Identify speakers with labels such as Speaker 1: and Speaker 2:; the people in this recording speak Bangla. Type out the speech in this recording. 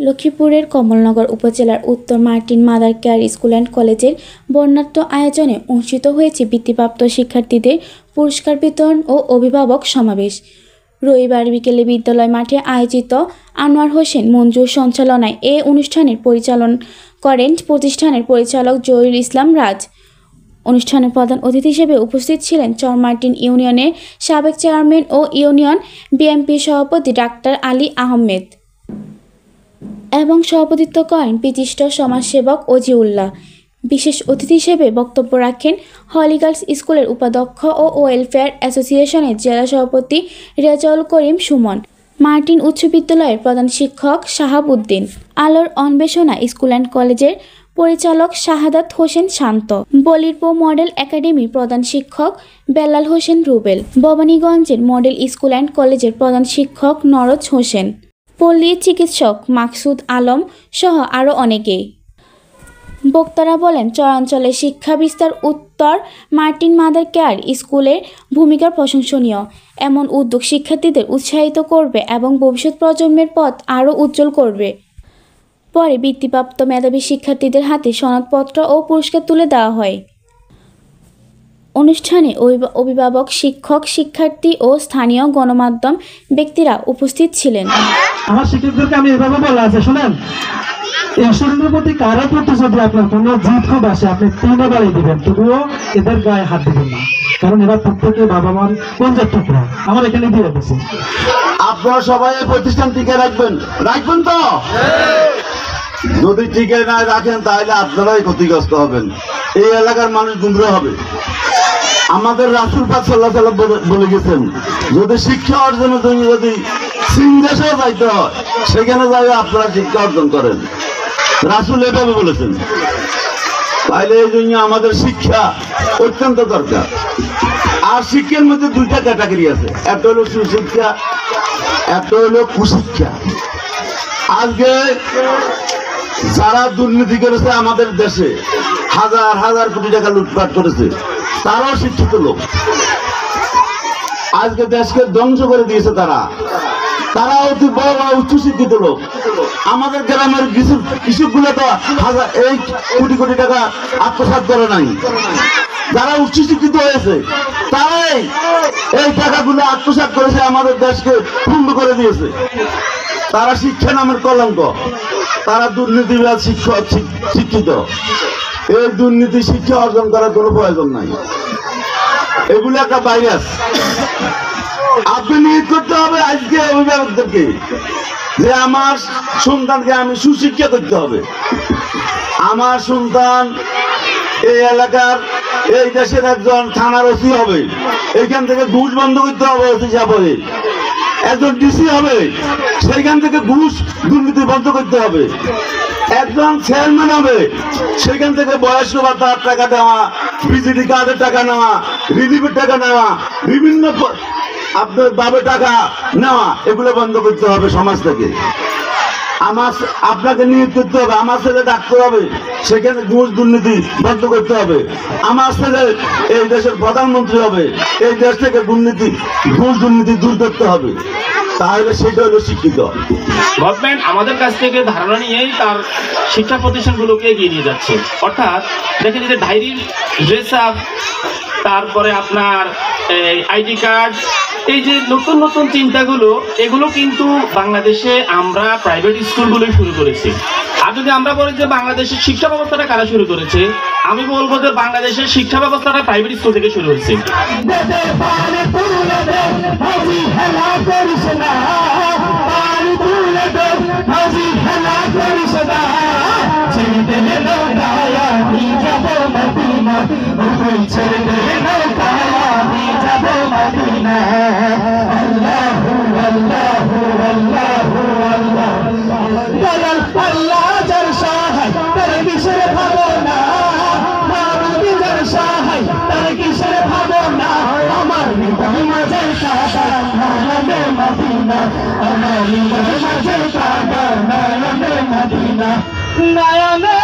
Speaker 1: লক্ষ্মীপুরের কমলনগর উপজেলার উত্তর Martin mother care school and কলেজের বর্ণাঢ্য আয়োজনে অনুষ্ঠিত হয়েছে বৃত্তিপ্রাপ্ত শিক্ষার্থীদের পুরস্কার বিতরণ ও অভিভাবক সমাবেশ। রবিবার বিকেলে বিদ্যালয় মাঠে আয়োজিত আনোয়ার হোসেন মঞ্জুর সঞ্চালনায় এ অনুষ্ঠানের পরিচালনা করেন প্রতিষ্ঠানের পরিচালক জহিরুল ইসলাম রাজ। অনুষ্ঠানে প্রধান অতিথি হিসেবে উপস্থিত ছিলেন চরমার্টিন ইউনিয়নের সাবেক চেয়ারম্যান ও ইউনিয়ন বিএনপি সভাপতি ডাক্তার আলী আহমেদ এবং সভাপতিত্ব করেন বিশিষ্ট সমাজসেবক অজিউল্লাহ। বিশেষ অতিথি হিসেবে বক্তব্য রাখেন হলি গার্লস স্কুলের উপাধ্যক্ষ ও ওয়েলফেয়ার অ্যাসোসিয়েশনের জেলা সভাপতি রেজাউল করিম সুমন, মার্টিন উচ্চ বিদ্যালয়ের প্রধান শিক্ষক শাহাব উদ্দিন, আলোর অন্বেষণা স্কুল অ্যান্ড কলেজের পরিচালক শাহাদাত হোসেন শান্ত, বলিরপো মডেল একাডেমির প্রধান শিক্ষক বেলাল হোসেন রুবেল, ভবানীগঞ্জের মডেল স্কুল অ্যান্ড কলেজের প্রধান শিক্ষক নরজ হোসেন, পল্লী চিকিৎসক মাকসুদ আলম সহ আরও অনেকেই। বক্তারা বলেন, চরাঞ্চলে শিক্ষা বিস্তার উত্তর মার্টিন মাদার কেয়ার স্কুলের ভূমিকা প্রশংসনীয়। এমন উদ্যোগ শিক্ষার্থীদের উৎসাহিত করবে এবং ভবিষ্যৎ প্রজন্মের পথ আরও উজ্জ্বল করবে। পরে বৃত্তিপ্রাপ্ত মেধাবী শিক্ষার্থীদের হাতে সনদপত্র ও পুরস্কার তুলে দেওয়া হয়। অনুষ্ঠানে অভিভাবক, শিক্ষক, শিক্ষার্থী ও স্থানীয় গণমাধ্যম ব্যক্তিরা উপস্থিত ছিলেন।
Speaker 2: আমার শিক্ষকদেরকে আমি এভাবে বলা আছে, শুনেন, এই শরীরের প্রতি কারো প্রতি যদি আপনার কোনো জিদ খুব আসে, আপনি 3 বাড়িয়ে দিবেন, তবুও এদের গায়ে হাত দিবেন না, কারণ এরা প্রত্যেকে বাবা মার পঞ্চায়েত টুকরা আমার এখানে দিয়ে দিচ্ছে।
Speaker 3: আপনারা সবাই প্রতিষ্ঠান টিকে রাখবেন তো? যদি টিকে না রাখেন তাহলে আপনারাই ক্ষতিগ্রস্ত হবেন, এই এলাকার মানুষ গুমরা হবে। আমাদের রাসূল পাক সাল্লাল্লাহু আলাইহি ওয়াসাল্লাম বলে গেছেন, যদি শিক্ষা অর্জনের জন্য যদি সিংদেশে যাইতে হয়, সেখানে যাই আপনারা শিক্ষা অর্জন করেন। রাসূল এভাবে বলেছেন। তাইলে এই জন্য আমাদের শিক্ষা অত্যন্ত দরকার। আর শিক্ষার মধ্যে 2টা ক্যাটাগরি আছে, একটা হলো সুশিক্ষা, একটা হলো কুশিক্ষা। আজকে যারা দুর্নীতি করেছে আমাদের দেশে, হাজার হাজার কোটি টাকা লুটপাট করেছে, তারাও শিক্ষিত লোক। আজকে দেশকে ধ্বংস করে দিয়েছে তারা অতি বড় বড় উচ্চশিক্ষিত লোক। আমাদের গ্রামের কৃষকগুলো তো এই কোটি কোটি টাকা আত্মসাৎ করে নাই। যারা উচ্চশিক্ষিত হয়েছে তারাই এই টাকাগুলো আত্মসাৎ করেছে, আমাদের দেশকে পূর্ণ করে দিয়েছে। তারা শিক্ষা নামের কলঙ্ক, তারা দুর্নীতিবাদ শিক্ষিত। এই দুর্নীতি শিক্ষা অর্জন করার কোনো প্রয়োজন নাই, এগুলো একটা ভাইরাস। আপনি নিয়োগ করতে হবে আজকে অভিভাবকদেরকে যে আমার সন্তানকে আমি সুশিক্ষা করতে হবে। আমার সন্তান এই এলাকার, এই দেশের একজন থানার ওসি হবে, এইখান থেকে ঘুষ বন্ধ করতে হবে, ওসি সাহেব একজন ডিসি হবে, সেইখান থেকে ঘুষ দুর্নীতি বন্ধ করতে হবে। একজন চেয়ারম্যান হবে, সেখান থেকে বয়স্ক ভাতার টাকা দেওয়া, বিজিডি কার্ডের টাকা নেওয়া, রিলিফের টাকা নেওয়া, বিভিন্ন আপনার বাবে টাকা নেওয়া, এগুলো বন্ধ করতে হবে সমাজ থেকে। আপনাকে নিয়োগ করতে হবে। আমার ছেলে ডাক্তার হবে, সেখানে ঘুষ দুর্নীতি বন্ধ করতে হবে। আমার ছেলে এই দেশের প্রধানমন্ত্রী হবে, এই দেশ থেকে ঘুষ দুর্নীতি দূর করতে হবে। তাহলে সেটা হলো শিক্ষিত।
Speaker 4: গভর্নমেন্ট আমাদের কাছ থেকে ধারণা নিয়েই তার শিক্ষা প্রতিষ্ঠানগুলোকে এগিয়ে নিয়ে যাচ্ছে। অর্থাৎ দেখেন, যে ডায়েরি, ড্রেস আপ, তারপরে আপনার আইডি কার্ড, এই যে নতুন নতুন চিন্তাগুলো, এগুলো কিন্তু বাংলাদেশে আমরা প্রাইভেট স্কুলগুলোই শুরু করেছি। আর যদি আমরা বলি যে বাংলাদেশের শিক্ষা ব্যবস্থাটা কারা শুরু করেছে, আমি বলবো যে বাংলাদেশের শিক্ষা ব্যবস্থাটা প্রাইভেট স্কুল থেকে শুরু হয়েছে।
Speaker 5: নয়নে